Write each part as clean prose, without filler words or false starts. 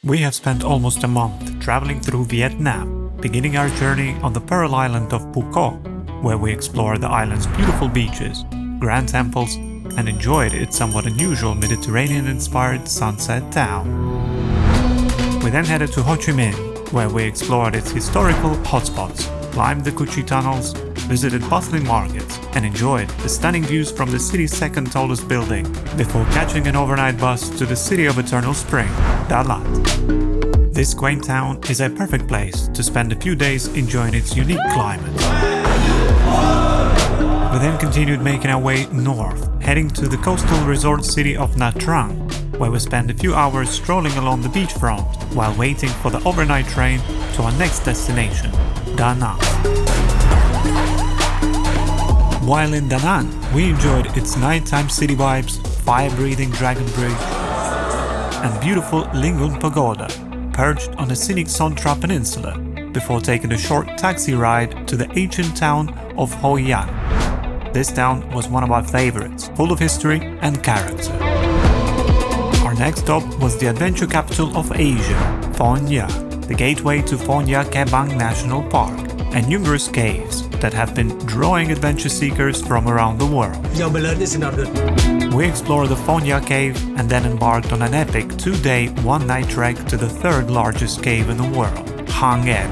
We have spent almost a month traveling through Vietnam, beginning our journey on the Pearl Island of Phu Quoc, where we explored the island's beautiful beaches, grand temples, and enjoyed its somewhat unusual Mediterranean-inspired sunset town. We then headed to Ho Chi Minh, where we explored its historical hotspots, climbed the Cu Chi tunnels, visited bustling markets, and enjoyed the stunning views from the city's second tallest building, before catching an overnight bus to the city of eternal spring, Dalat. This quaint town is a perfect place to spend a few days enjoying its unique climate. We then continued making our way north, heading to the coastal resort city of Nha Trang, where we spent a few hours strolling along the beachfront while waiting for the overnight train to our next destination, Da Nang. While in Da Nang, we enjoyed its nighttime city vibes, fire-breathing Dragon Bridge, and beautiful Lingun Pagoda, perched on the scenic Son Tra Peninsula, before taking a short taxi ride to the ancient town of Hoi An. This town was one of our favorites, full of history and character. Our next stop was the adventure capital of Asia, Phong Nha, the gateway to Phong Nha Ke Bang National Park, and numerous caves that have been drawing adventure seekers from around the world. We explored the Phong Nha cave and then embarked on an epic 2-day, 1-night trek to the third largest cave in the world, Hang Em.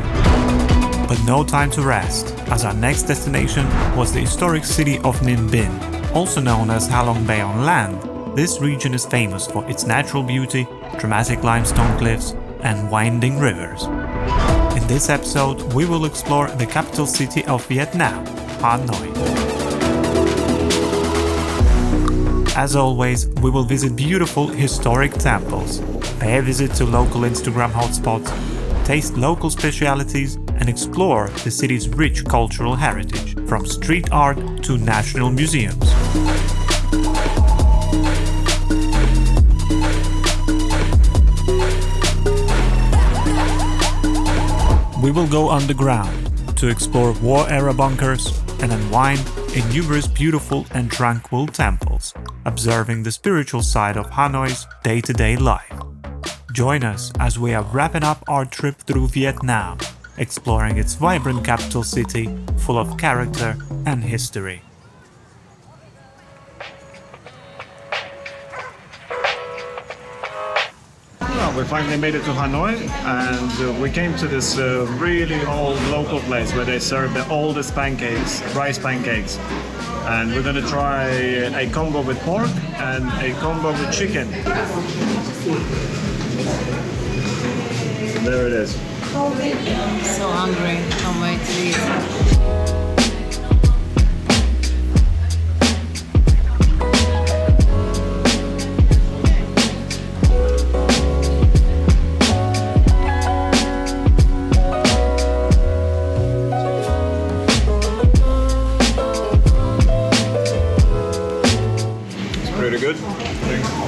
But no time to rest, as our next destination was the historic city of Ninh Binh. Also known as Ha Long Bay on land, this region is famous for its natural beauty, dramatic limestone cliffs, and winding rivers. In this episode, we will explore the capital city of Vietnam, Hanoi. As always, we will visit beautiful historic temples, pay a visit to local Instagram hotspots, taste local specialities, and explore the city's rich cultural heritage, from street art to national museums. We will go underground to explore war-era bunkers and unwind in numerous beautiful and tranquil temples, observing the spiritual side of Hanoi's day-to-day life. Join us as we are wrapping up our trip through Vietnam, exploring its vibrant capital city full of character and history. We finally made it to Hanoi, and we came to this really old local place where they serve the oldest pancakes, rice pancakes. And we're gonna try a combo with pork and a combo with chicken. There it is. I'm so hungry. Can't wait to eat. Pretty good.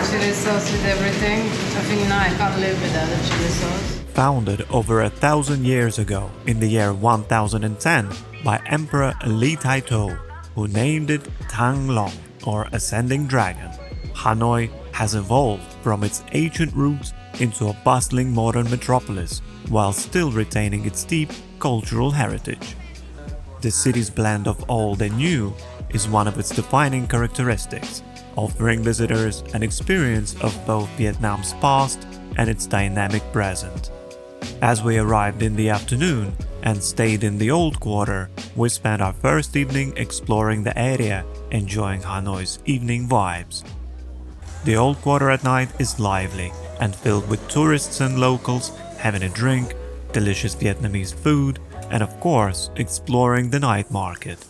Chili sauce with everything. I think now I can't live without the chili sauce. Founded over 1,000 years ago in the year 1010 by Emperor Li Taitou, who named it Thang Long, or Ascending Dragon, Hanoi has evolved from its ancient roots into a bustling modern metropolis while still retaining its deep cultural heritage. The city's blend of old and new is one of its defining characteristics, offering visitors an experience of both Vietnam's past and its dynamic present. As we arrived in the afternoon and stayed in the Old Quarter, we spent our first evening exploring the area, enjoying Hanoi's evening vibes. The Old Quarter at night is lively and filled with tourists and locals having a drink, delicious Vietnamese food, and of course, exploring the night market.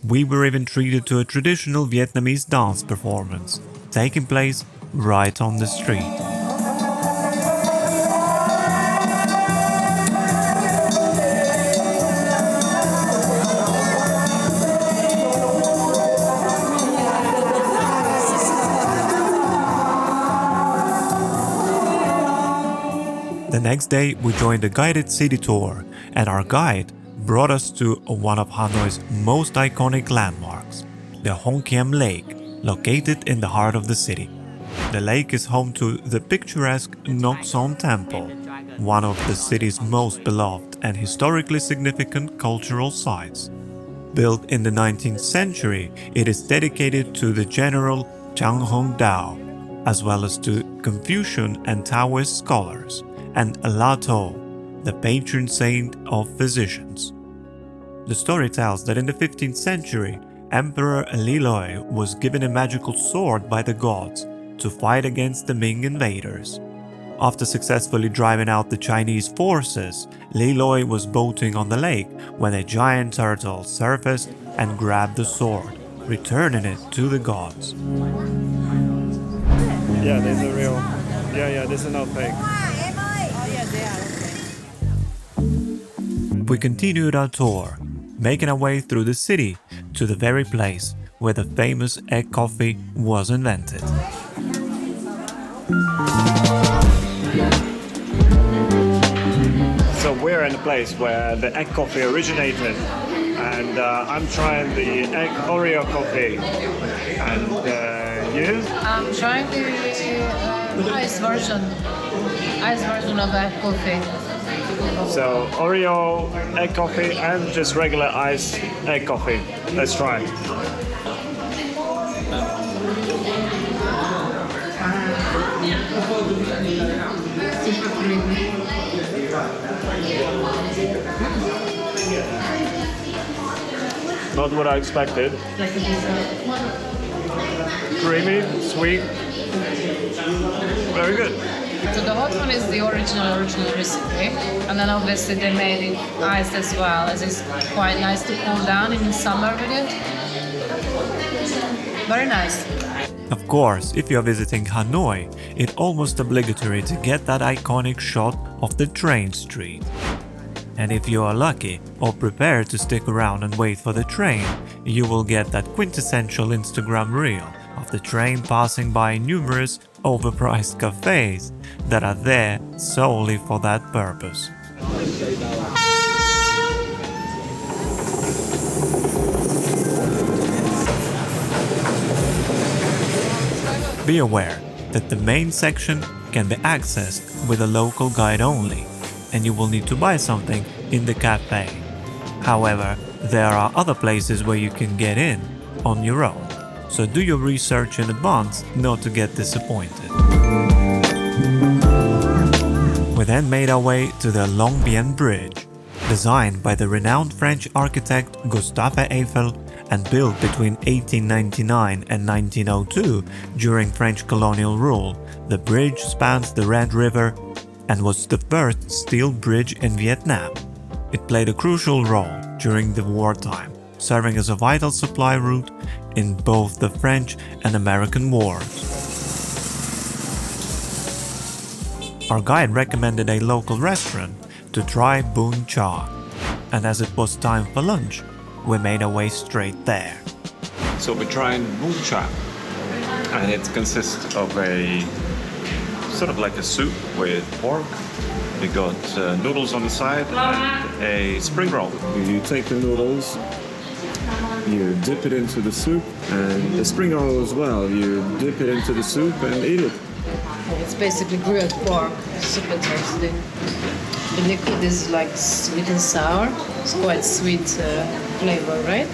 We were even treated to a traditional Vietnamese dance performance, taking place right on the street. The next day, we joined a guided city tour, and our guide brought us to one of Hanoi's most iconic landmarks, the Hon Kiem Lake, located in the heart of the city. The lake is home to the picturesque Nokson Temple, one of the city's most beloved and historically significant cultural sites. Built in the 19th century, it is dedicated to the general Zhang Hongdao, as well as to Confucian and Taoist scholars, and Alatou, the patron saint of physicians. The story tells that in the 15th century, Emperor Liloi was given a magical sword by the gods to fight against the Ming invaders. After successfully driving out the Chinese forces, Liloi was boating on the lake when a giant turtle surfaced and grabbed the sword, returning it to the gods. Yeah, these are real. Yeah, this is not fake. We continued our tour, making our way through the city to the very place where the famous egg coffee was invented. So we're in a place where the egg coffee originated, and I'm trying the egg Oreo coffee. And you? I'm trying the ice version of that coffee. So Oreo egg coffee and just regular iced egg coffee. Let's try. Super creamy. Not what I expected. Like a dessert. Creamy, sweet, very good. So the hot one is the original recipe, and then obviously they made it iced as well, as it's quite nice to cool down in the summer with it. Very nice. Of course, if you're visiting Hanoi, it's almost obligatory to get that iconic shot of the train street. And if you are lucky or prepared to stick around and wait for the train, you will get that quintessential Instagram reel of the train passing by numerous overpriced cafes that are there solely for that purpose. Be aware that the main section can be accessed with a local guide only, and you will need to buy something in the cafe. However, there are other places where you can get in on your own, so do your research in advance not to get disappointed. We then made our way to the Longbien Bridge, designed by the renowned French architect Gustave Eiffel and built between 1899 and 1902 during French colonial rule. The bridge spans the Red River and was the first steel bridge in Vietnam. It played a crucial role during the wartime, serving as a vital supply route in both the French and American wars. Our guide recommended a local restaurant to try Bún Chả, and as it was time for lunch, we made our way straight there. So we're trying Bún Chả, and it consists of a sort of like a soup with pork. We got noodles on the side and a spring roll. You take the noodles, you dip it into the soup, and the spring roll as well. You dip it into the soup and eat it. It's basically grilled pork, super tasty. The liquid is like sweet and sour. It's quite sweet flavor, right?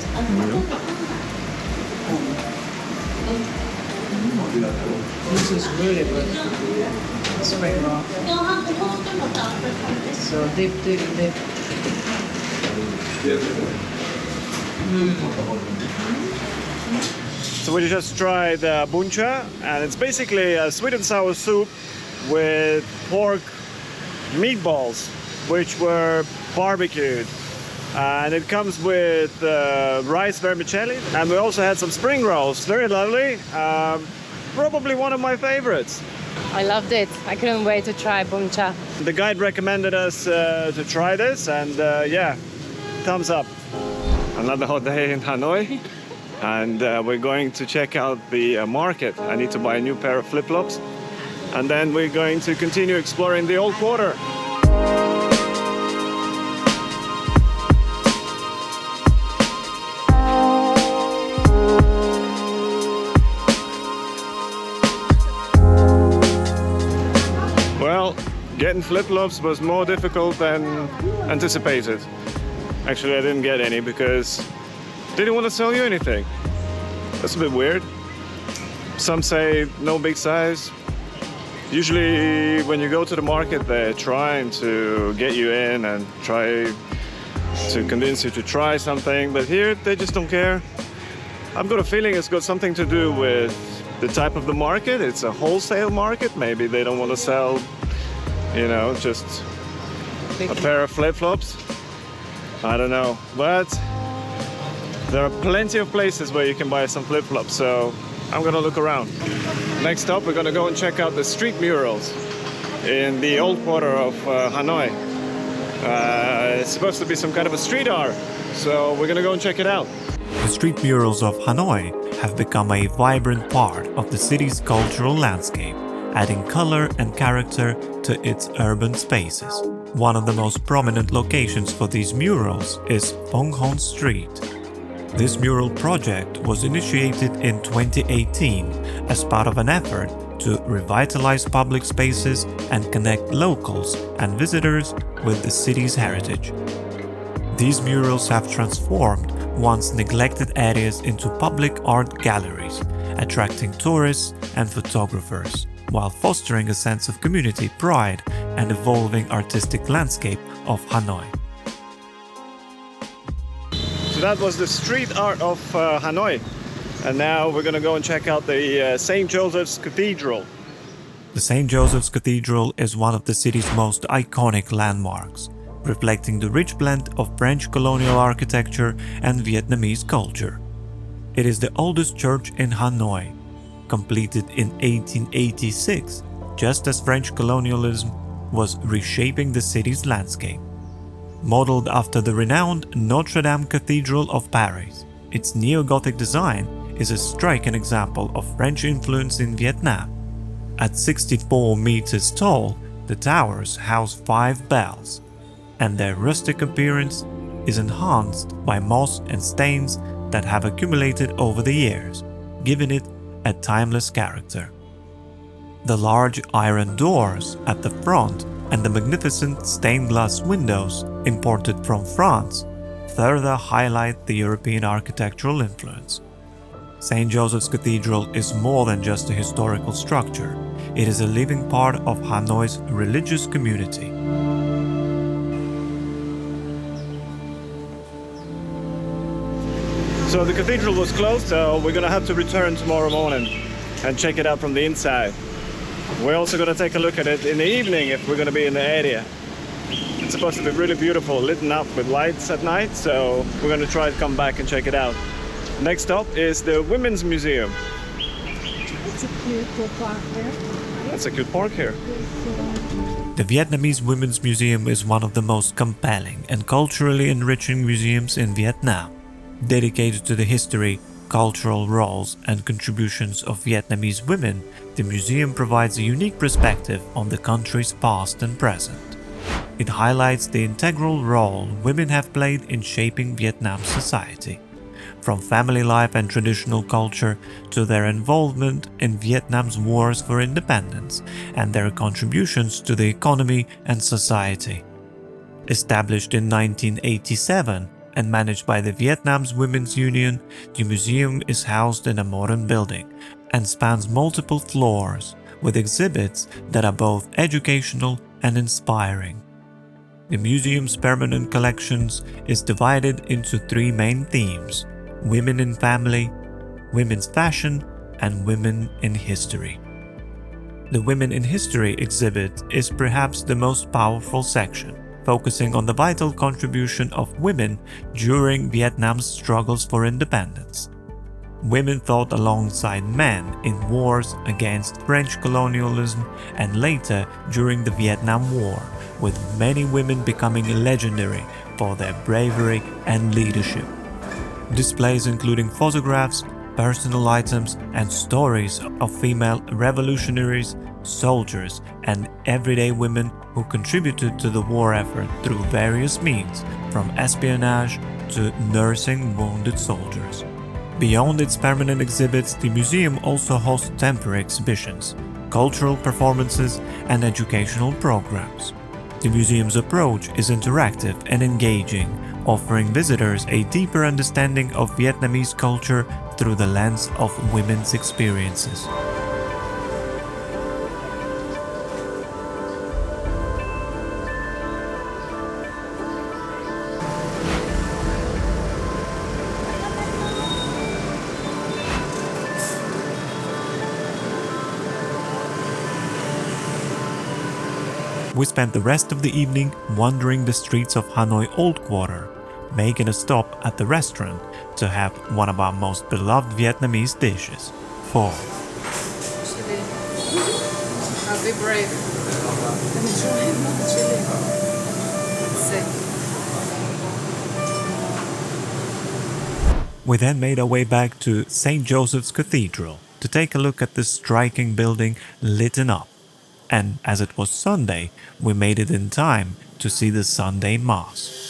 This is really good. Spring roll. So dip. So we just tried Bún Chả, and it's basically a sweet and sour soup with pork meatballs, which were barbecued. And it comes with rice vermicelli, and we also had some spring rolls, very lovely. Probably one of my favorites. I loved it. I couldn't wait to try Bún Chả. The guide recommended us to try this, and yeah, thumbs up. Another hot day in Hanoi, and we're going to check out the market. I need to buy a new pair of flip-flops, and then we're going to continue exploring the old quarter. Getting flip-flops was more difficult than anticipated. Actually, I didn't get any because they didn't want to sell you anything. That's a bit weird. Some say no big size. Usually when you go to the market, they're trying to get you in and try to convince you to try something, but here they just don't care. I've got a feeling it's got something to do with the type of the market. It's a wholesale market. Maybe they don't want to sell, you know, just a pair of flip-flops. I don't know, but there are plenty of places where you can buy some flip-flops, so I'm gonna look around. Next up, we're gonna go and check out the street murals in the old quarter of Hanoi. It's supposed to be some kind of a street art, so we're gonna go and check it out. The street murals of Hanoi have become a vibrant part of the city's cultural landscape, adding color and character to its urban spaces. One of the most prominent locations for these murals is Phong Hon Street. This mural project was initiated in 2018 as part of an effort to revitalize public spaces and connect locals and visitors with the city's heritage. These murals have transformed once neglected areas into public art galleries, attracting tourists and photographers, while fostering a sense of community pride and evolving artistic landscape of Hanoi. So that was the street art of Hanoi. And now we're gonna go and check out the St. Joseph's Cathedral. The St. Joseph's Cathedral is one of the city's most iconic landmarks, reflecting the rich blend of French colonial architecture and Vietnamese culture. It is the oldest church in Hanoi, completed in 1886, just as French colonialism was reshaping the city's landscape. Modeled after the renowned Notre Dame Cathedral of Paris, its neo-Gothic design is a striking example of French influence in Vietnam. At 64 meters tall, the towers house 5 bells, and their rustic appearance is enhanced by moss and stains that have accumulated over the years, giving it a timeless character. The large iron doors at the front and the magnificent stained glass windows imported from France further highlight the European architectural influence. St. Joseph's Cathedral is more than just a historical structure. It is a living part of Hanoi's religious community. So the cathedral was closed, so we're gonna have to return tomorrow morning and check it out from the inside. We're also gonna take a look at it in the evening if we're gonna be in the area. It's supposed to be really beautiful, lit up with lights at night, so we're gonna try to come back and check it out. Next stop is the Women's Museum. It's a cute park there. That's a cute park here. The Vietnamese Women's Museum is one of the most compelling and culturally enriching museums in Vietnam. Dedicated to the history, cultural roles and contributions of Vietnamese women, the museum provides a unique perspective on the country's past and present. It highlights the integral role women have played in shaping Vietnam's society, from family life and traditional culture to their involvement in Vietnam's wars for independence and their contributions to the economy and society. Established in 1987, and managed by the Vietnam's Women's Union, the museum is housed in a modern building and spans multiple floors, with exhibits that are both educational and inspiring. The museum's permanent collections is divided into 3 main themes: women in family, women's fashion, and women in history. The Women in History exhibit is perhaps the most powerful section, focusing on the vital contribution of women during Vietnam's struggles for independence. Women fought alongside men in wars against French colonialism and later during the Vietnam War, with many women becoming legendary for their bravery and leadership. Displays including photographs, personal items, and stories of female revolutionaries, soldiers, and everyday women who contributed to the war effort through various means, from espionage to nursing wounded soldiers. Beyond its permanent exhibits, the museum also hosts temporary exhibitions, cultural performances, and educational programs. The museum's approach is interactive and engaging, offering visitors a deeper understanding of Vietnamese culture through the lens of women's experiences. We spent the rest of the evening wandering the streets of Hanoi Old Quarter, making a stop at the restaurant to have one of our most beloved Vietnamese dishes, pho. Chili. I'll be brave. I'm trying not chili. Sick. We then made our way back to St. Joseph's Cathedral to take a look at this striking building lit up. And as it was Sunday, we made it in time to see the Sunday Mass.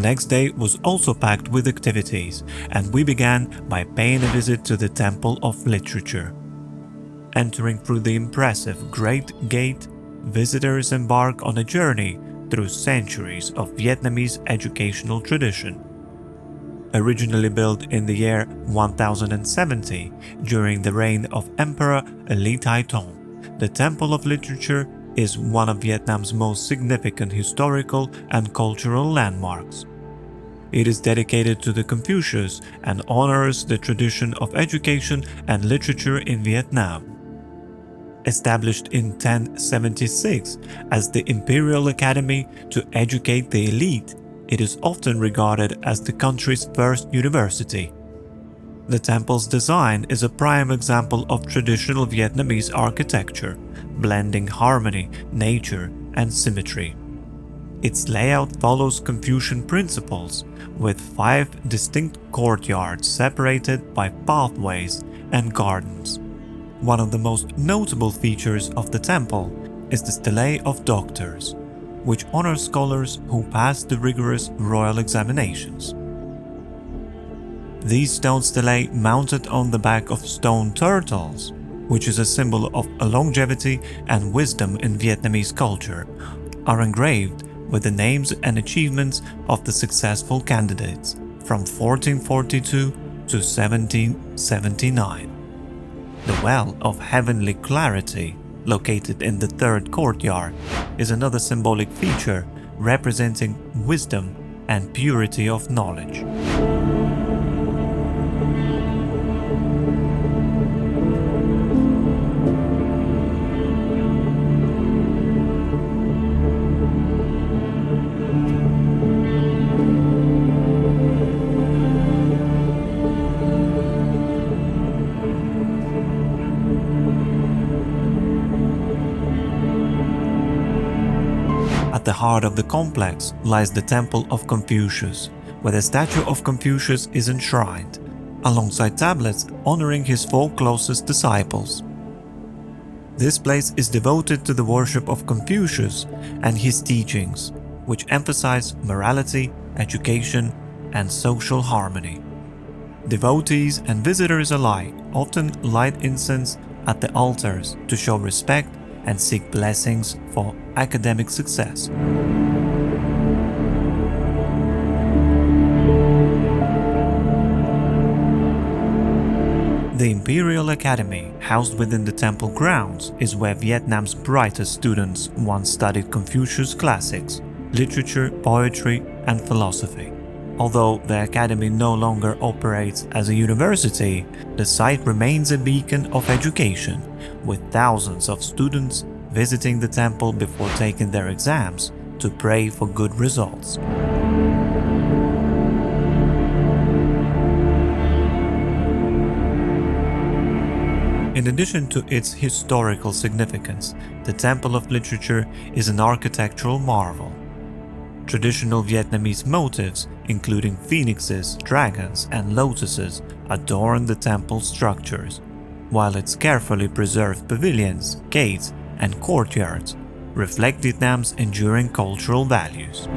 The next day was also packed with activities, and we began by paying a visit to the Temple of Literature. Entering through the impressive Great Gate, visitors embark on a journey through centuries of Vietnamese educational tradition. Originally built in the year 1070 during the reign of Emperor Lý Thái Tông, the Temple of Literature is one of Vietnam's most significant historical and cultural landmarks. It is dedicated to the Confucius and honors the tradition of education and literature in Vietnam. Established in 1076 as the Imperial Academy to educate the elite, it is often regarded as the country's first university. The temple's design is a prime example of traditional Vietnamese architecture, blending harmony, nature, and symmetry. Its layout follows Confucian principles, with 5 distinct courtyards separated by pathways and gardens. One of the most notable features of the temple is the Stele of Doctors, which honors scholars who pass the rigorous royal examinations. These stone stelae, mounted on the back of stone turtles, which is a symbol of longevity and wisdom in Vietnamese culture, are engraved with the names and achievements of the successful candidates from 1442 to 1779. The Well of Heavenly Clarity, located in the third courtyard, is another symbolic feature representing wisdom and purity of knowledge. At the heart of the complex lies the Temple of Confucius, where the statue of Confucius is enshrined, alongside tablets honoring his 4 closest disciples. This place is devoted to the worship of Confucius and his teachings, which emphasize morality, education, and social harmony. Devotees and visitors alike often light incense at the altars to show respect and seek blessings for academic success. The Imperial Academy, housed within the temple grounds, is where Vietnam's brightest students once studied Confucius classics, literature, poetry, and philosophy. Although the academy no longer operates as a university, the site remains a beacon of education, with thousands of students visiting the temple before taking their exams to pray for good results. In addition to its historical significance, the Temple of Literature is an architectural marvel. Traditional Vietnamese motifs, including phoenixes, dragons, and lotuses, adorn the temple structures, while its carefully preserved pavilions, gates, and courtyards reflect Vietnam's enduring cultural values.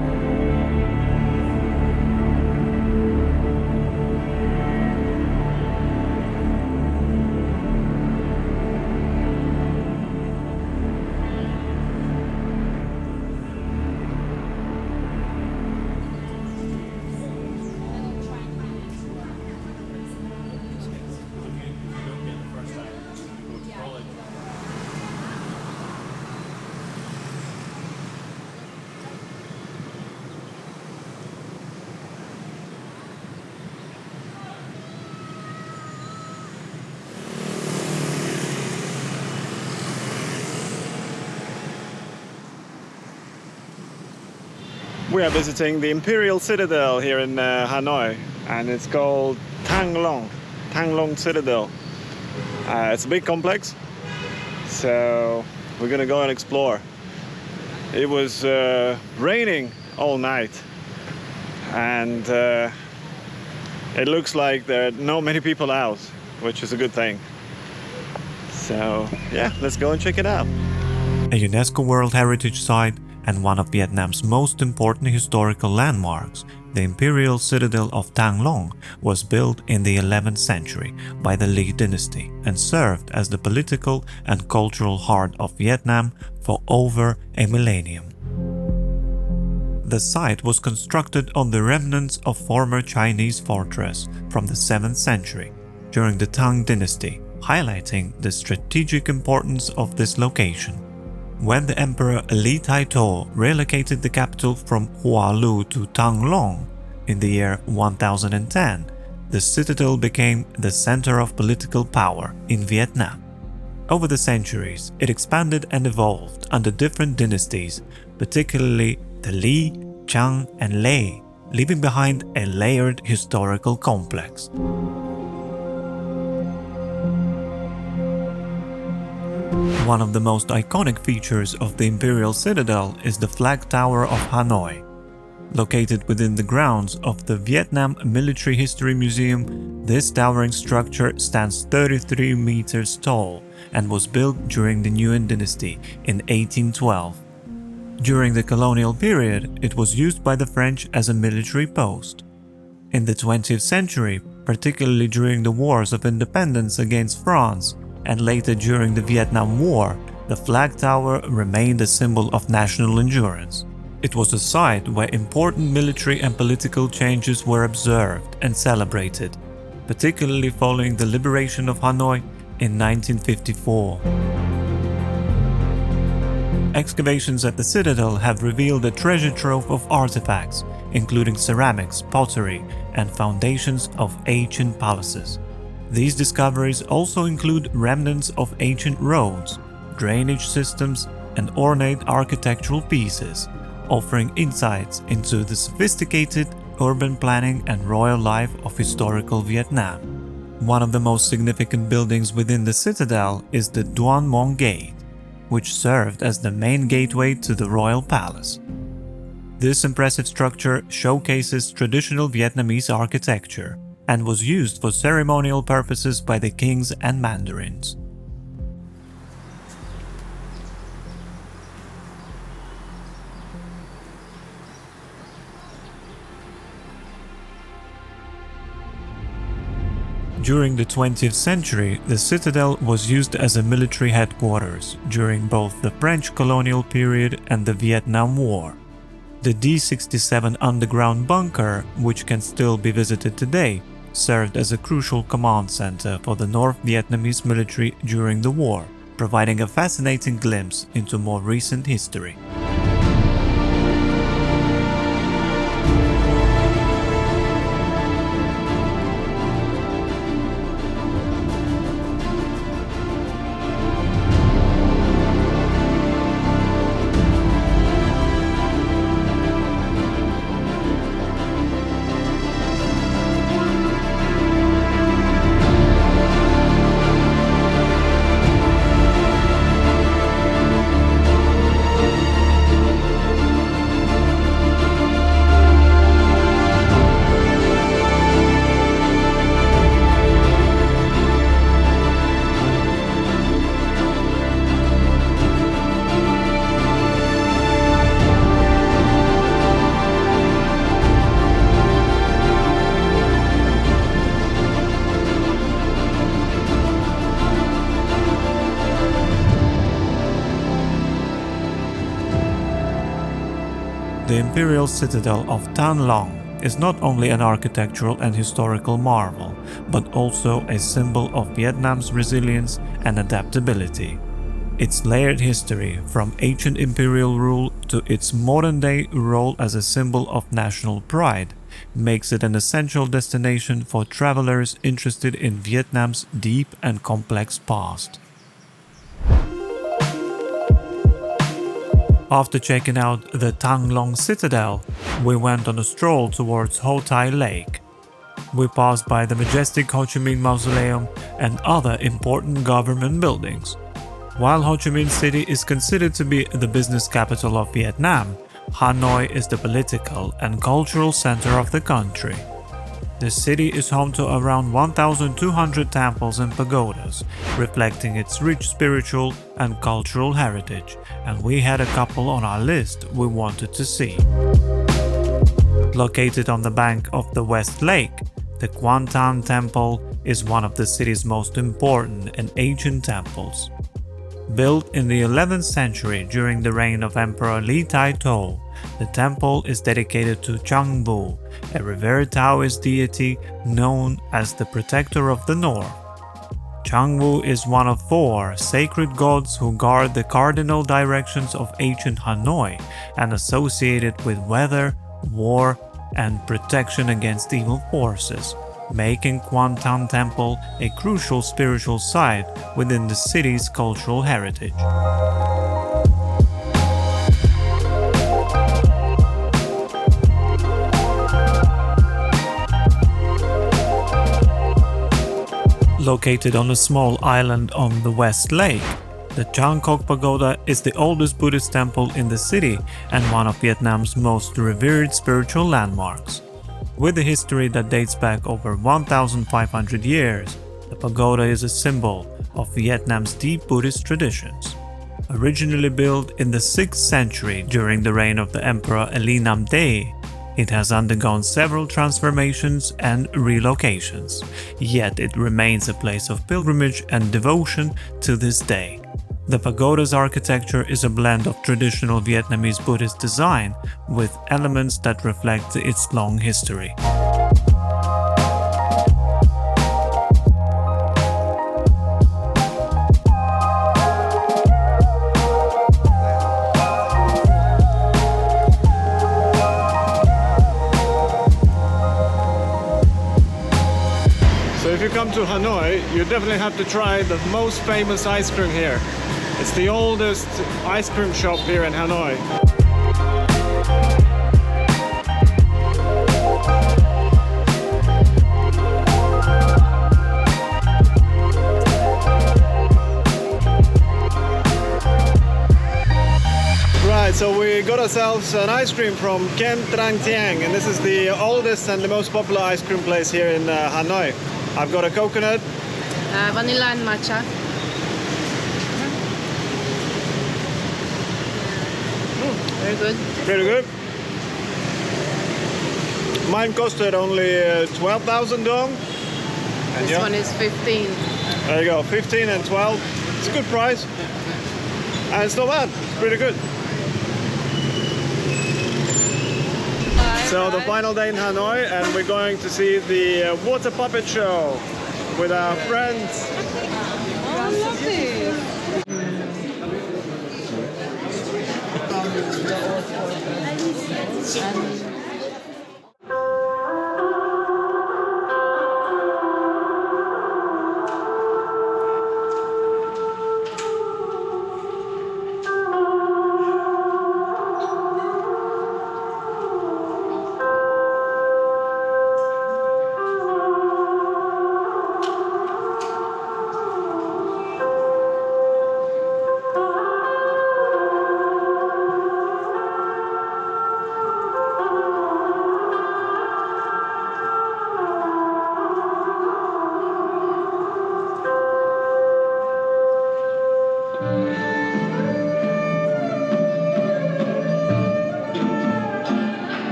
We are visiting the Imperial Citadel here in Hanoi, and it's called Thang Long Citadel. It's a big complex, so we're gonna go and explore. It was raining all night, and it looks like there are not many people out, which is a good thing. So yeah, let's go and check it out. A UNESCO World Heritage Site and one of Vietnam's most important historical landmarks, the Imperial Citadel of Thang Long was built in the 11th century by the Le dynasty and served as the political and cultural heart of Vietnam for over a millennium. The site was constructed on the remnants of former Chinese fortress from the 7th century during the Tang dynasty, highlighting the strategic importance of this location. When the Emperor Li Taitou relocated the capital from Hoa Lu to Thang Long in the year 1010, the citadel became the center of political power in Vietnam. Over the centuries, it expanded and evolved under different dynasties, particularly the Li, Chang, and Lei, leaving behind a layered historical complex. One of the most iconic features of the Imperial Citadel is the Flag Tower of Hanoi. Located within the grounds of the Vietnam Military History Museum, this towering structure stands 33 meters tall and was built during the Nguyen dynasty in 1812. During the colonial period, it was used by the French as a military post. In the 20th century, particularly during the wars of independence against France, and later during the Vietnam War, the flag tower remained a symbol of national endurance. It was a site where important military and political changes were observed and celebrated, particularly following the liberation of Hanoi in 1954. excavations at the citadel have revealed a treasure trove of artifacts, including ceramics, pottery, and foundations of ancient palaces. These discoveries also include remnants of ancient roads, drainage systems, and ornate architectural pieces, offering insights into the sophisticated urban planning and royal life of historical Vietnam. One of the most significant buildings within the citadel is the Duan Mon Gate, which served as the main gateway to the royal palace. This impressive structure showcases traditional Vietnamese architecture and was used for ceremonial purposes by the kings and mandarins. During the 20th century, the citadel was used as a military headquarters during both the French colonial period and the Vietnam War. The D-67 underground bunker, which can still be visited today, served as a crucial command center for the North Vietnamese military during the war, providing a fascinating glimpse into more recent history. The imperial citadel of Tan Long is not only an architectural and historical marvel, but also a symbol of Vietnam's resilience and adaptability. Its layered history, from ancient imperial rule to its modern-day role as a symbol of national pride, makes it an essential destination for travelers interested in Vietnam's deep and complex past. After checking out the Thang Long Citadel, we went on a stroll towards Ho Tai Lake. We passed by the majestic Ho Chi Minh Mausoleum and other important government buildings. While Ho Chi Minh City is considered to be the business capital of Vietnam, Hanoi is the political and cultural center of the country. The city is home to around 1,200 temples and pagodas, reflecting its rich spiritual and cultural heritage, and we had a couple on our list we wanted to see. Located on the bank of the West Lake, the Quan Tan Temple is one of the city's most important and ancient temples. Built in the 11th century during the reign of Emperor Li Tai-to, the temple is dedicated to Chang Bu, a revered Taoist deity known as the Protector of the North. Chang Bu is one of 4 sacred gods who guard the cardinal directions of ancient Hanoi and associated with weather, war, and protection against evil forces, making Quan Tan Temple a crucial spiritual site within the city's cultural heritage. Located on a small island on the West Lake, the Chang Kok Pagoda is the oldest Buddhist temple in the city and one of Vietnam's most revered spiritual landmarks. With a history that dates back over 1,500 years, the pagoda is a symbol of Vietnam's deep Buddhist traditions. Originally built in the 6th century during the reign of the Emperor Ali Nam Day, it has undergone several transformations and relocations, yet it remains a place of pilgrimage and devotion to this day. The pagoda's architecture is a blend of traditional Vietnamese Buddhist design with elements that reflect its long history. So if you come to Hanoi, you definitely have to try the most famous ice cream here. It's the oldest ice cream shop here in Hanoi. Right, so we got ourselves an ice cream from Kem Trang Tieng, and this is the oldest and the most popular ice cream place here in Hanoi. I've got a coconut. Vanilla and matcha. Very good. Pretty good. Mine costed only 12,000 dong. And This one is 15. there you go, 15 and 12. It's a good price. And it's not bad, it's pretty good. So the final day in Hanoi, and we're going to see the water puppet show with our friends. And